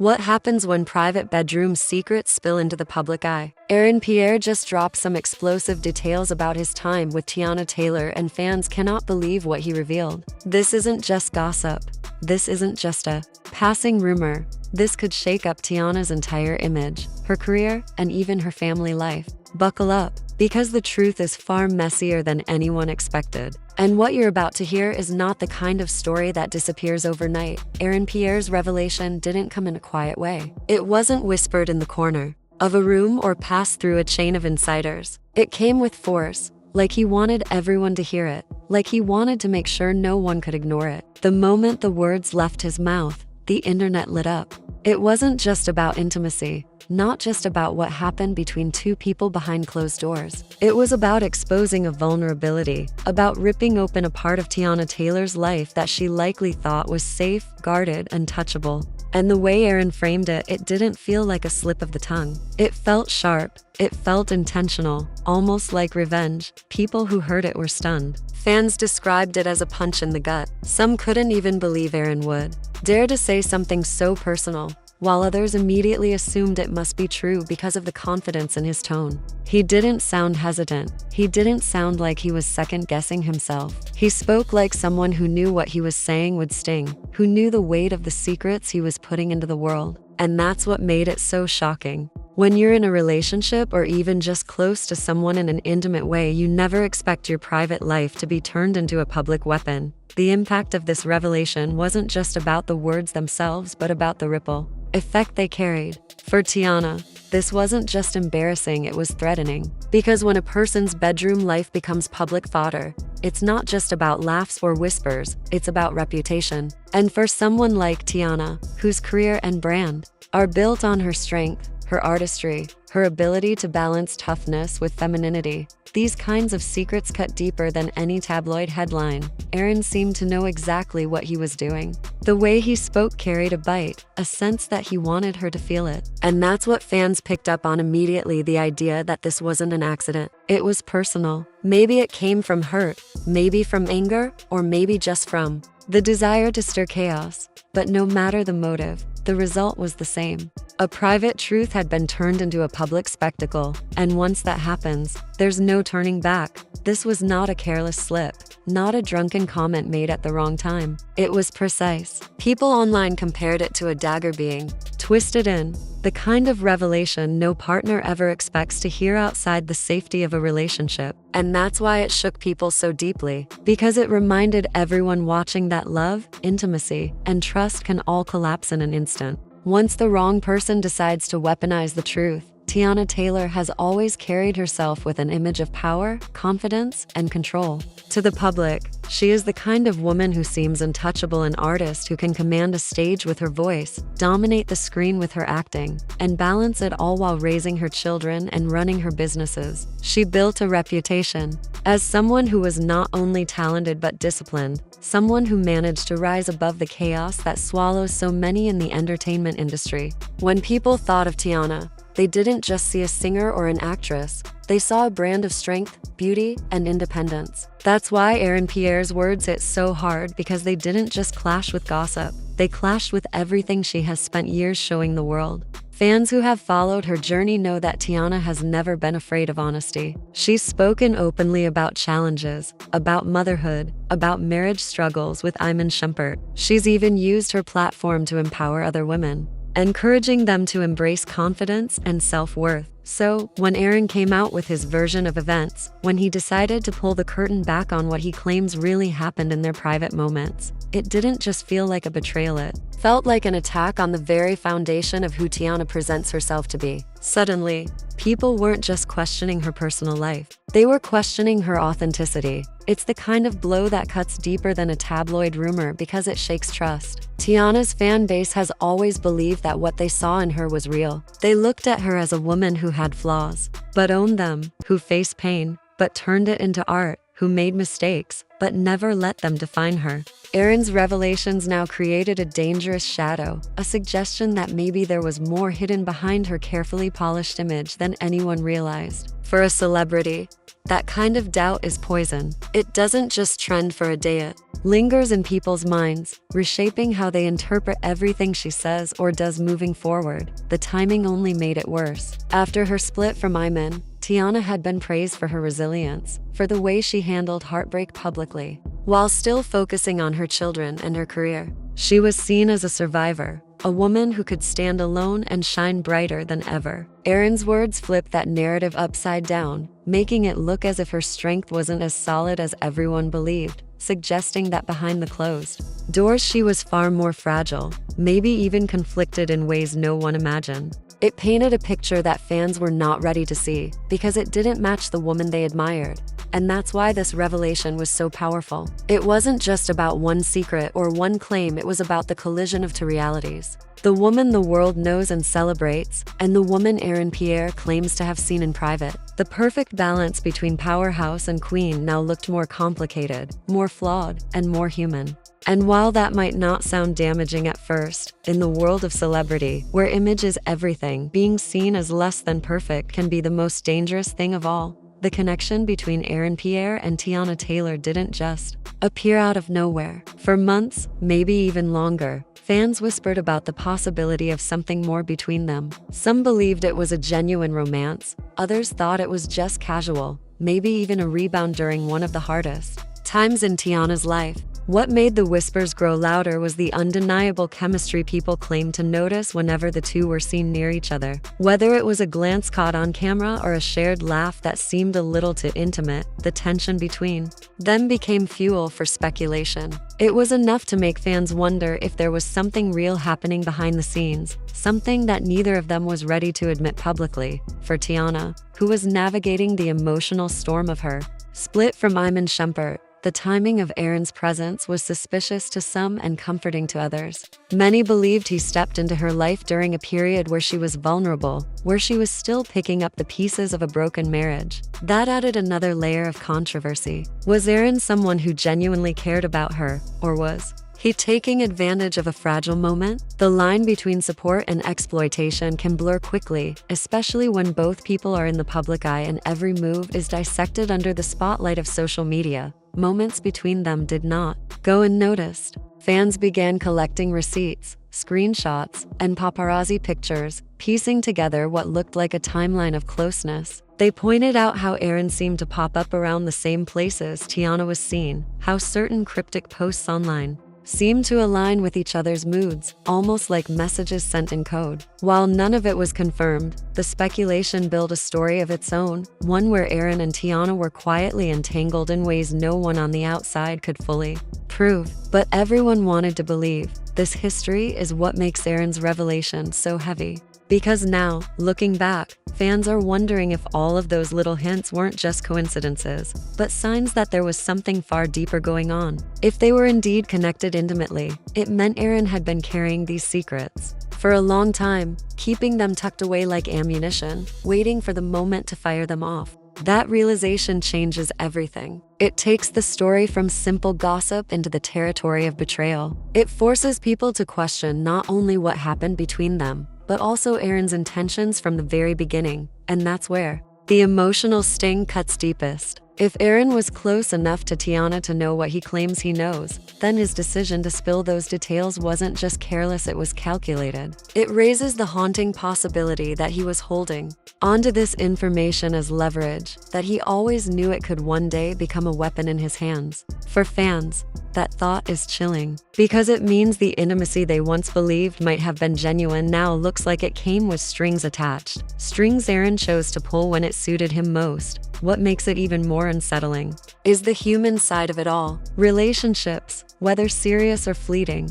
What happens when private bedroom secrets spill into the public eye? Aaron Pierre just dropped some explosive details about his time with Teyana Taylor, and fans cannot believe what he revealed. This isn't just gossip. This isn't just a passing rumor. This could shake up Teyana's entire image, her career, and even her family life. Buckle up, because the truth is far messier than anyone expected. And what you're about to hear is not the kind of story that disappears overnight. Aaron Pierre's revelation didn't come in a quiet way. It wasn't whispered in the corner of a room or passed through a chain of insiders. It came with force, like he wanted everyone to hear it, like he wanted to make sure no one could ignore it. The moment the words left his mouth, the internet lit up. It wasn't just about intimacy, not just about what happened between two people behind closed doors. It was about exposing a vulnerability, about ripping open a part of Teyana Taylor's life that she likely thought was safe, guarded, untouchable. And the way Aaron framed it, it didn't feel like a slip of the tongue. It felt sharp. It felt intentional, almost like revenge. People who heard it were stunned. Fans described it as a punch in the gut. Some couldn't even believe Aaron would dare to say something so personal, while others immediately assumed it must be true because of the confidence in his tone. He didn't sound hesitant. He didn't sound like he was second-guessing himself. He spoke like someone who knew what he was saying would sting, who knew the weight of the secrets he was putting into the world. And that's what made it so shocking. When you're in a relationship or even just close to someone in an intimate way, you never expect your private life to be turned into a public weapon. The impact of this revelation wasn't just about the words themselves, but about the ripple effect they carried. For Teyana, this wasn't just embarrassing, it was threatening. Because when a person's bedroom life becomes public fodder, it's not just about laughs or whispers, it's about reputation. And for someone like Teyana, whose career and brand are built on her strength, her artistry, her ability to balance toughness with femininity, these kinds of secrets cut deeper than any tabloid headline. Aaron seemed to know exactly what he was doing. The way he spoke carried a bite, a sense that he wanted her to feel it. And that's what fans picked up on immediately, the idea that this wasn't an accident. It was personal. Maybe it came from hurt, maybe from anger, or maybe just from the desire to stir chaos. But no matter the motive, the result was the same. A private truth had been turned into a public spectacle, and once that happens, there's no turning back. This was not a careless slip, not a drunken comment made at the wrong time. It was precise. People online compared it to a dagger being twisted in, the kind of revelation no partner ever expects to hear outside the safety of a relationship. And that's why it shook people so deeply, because it reminded everyone watching that love, intimacy, and trust can all collapse in an instant. Once the wrong person decides to weaponize the truth, Teyana Taylor has always carried herself with an image of power, confidence, and control. To the public, she is the kind of woman who seems untouchable, an artist who can command a stage with her voice, dominate the screen with her acting, and balance it all while raising her children and running her businesses. She built a reputation as someone who was not only talented but disciplined, someone who managed to rise above the chaos that swallows so many in the entertainment industry. When people thought of Teyana, they didn't just see a singer or an actress. They saw a brand of strength, beauty, and independence. That's why Aaron Pierre's words hit so hard, because they didn't just clash with gossip. They clashed with everything she has spent years showing the world. Fans who have followed her journey know that Teyana has never been afraid of honesty. She's spoken openly about challenges, about motherhood, about marriage struggles with Iman Shumpert. She's even used her platform to empower other women, encouraging them to embrace confidence and self-worth. So, when Aaron came out with his version of events, when he decided to pull the curtain back on what he claims really happened in their private moments, it didn't just feel like a betrayal, it felt like an attack on the very foundation of who Teyana presents herself to be. Suddenly, people weren't just questioning her personal life. They were questioning her authenticity. It's the kind of blow that cuts deeper than a tabloid rumor because it shakes trust. Teyana's fan base has always believed that what they saw in her was real. They looked at her as a woman who had flaws, but owned them, who faced pain, but turned it into art, who made mistakes, but never let them define her. Aaron's revelations now created a dangerous shadow, a suggestion that maybe there was more hidden behind her carefully polished image than anyone realized. For a celebrity, that kind of doubt is poison. It doesn't just trend for a day, it lingers in people's minds, reshaping how they interpret everything she says or does moving forward. The timing only made it worse. After her split from Iman, Teyana had been praised for her resilience, for the way she handled heartbreak publicly, while still focusing on her children and her career. She was seen as a survivor, a woman who could stand alone and shine brighter than ever. Aaron's words flipped that narrative upside down, making it look as if her strength wasn't as solid as everyone believed, suggesting that behind the closed doors she was far more fragile, maybe even conflicted in ways no one imagined. It painted a picture that fans were not ready to see, because it didn't match the woman they admired. And that's why this revelation was so powerful. It wasn't just about one secret or one claim, it was about the collision of two realities. The woman the world knows and celebrates, and the woman Aaron Pierre claims to have seen in private. The perfect balance between powerhouse and queen now looked more complicated, more flawed, and more human. And while that might not sound damaging at first, in the world of celebrity, where image is everything, being seen as less than perfect can be the most dangerous thing of all. The connection between Aaron Pierre and Teyana Taylor didn't just appear out of nowhere. For months, maybe even longer, fans whispered about the possibility of something more between them. Some believed it was a genuine romance, others thought it was just casual, maybe even a rebound during one of the hardest times in Teyana's life. What made the whispers grow louder was the undeniable chemistry people claimed to notice whenever the two were seen near each other. Whether it was a glance caught on camera or a shared laugh that seemed a little too intimate, the tension between them became fuel for speculation. It was enough to make fans wonder if there was something real happening behind the scenes, something that neither of them was ready to admit publicly. For Teyana, who was navigating the emotional storm of her split from Iman Shumpert, the timing of Aaron's presence was suspicious to some and comforting to others. Many believed he stepped into her life during a period where she was vulnerable, where she was still picking up the pieces of a broken marriage. That added another layer of controversy. Was Aaron someone who genuinely cared about her, or was he taking advantage of a fragile moment? The line between support and exploitation can blur quickly, especially when both people are in the public eye and every move is dissected under the spotlight of social media. Moments between them did not go unnoticed. Fans began collecting receipts, screenshots, and paparazzi pictures, piecing together what looked like a timeline of closeness. They pointed out how Aaron seemed to pop up around the same places Teyana was seen, how certain cryptic posts online seemed to align with each other's moods, almost like messages sent in code. While none of it was confirmed, the speculation built a story of its own, one where Aaron and Teyana were quietly entangled in ways no one on the outside could fully prove. But everyone wanted to believe. This history is what makes Aaron's revelation so heavy. Because now, looking back, fans are wondering if all of those little hints weren't just coincidences, but signs that there was something far deeper going on. If they were indeed connected intimately, it meant Aaron had been carrying these secrets for a long time, keeping them tucked away like ammunition, waiting for the moment to fire them off. That realization changes everything. It takes the story from simple gossip into the territory of betrayal. It forces people to question not only what happened between them, but also Aaron's intentions from the very beginning, and that's where the emotional sting cuts deepest. If Aaron was close enough to Teyana to know what he claims he knows, then his decision to spill those details wasn't just careless, it was calculated. It raises the haunting possibility that he was holding onto this information as leverage, that he always knew it could one day become a weapon in his hands. For fans, that thought is chilling, because it means the intimacy they once believed might have been genuine now looks like it came with strings attached. Strings Aaron chose to pull when it suited him most. What makes it even more unsettling is the human side of it all. Relationships, whether serious or fleeting,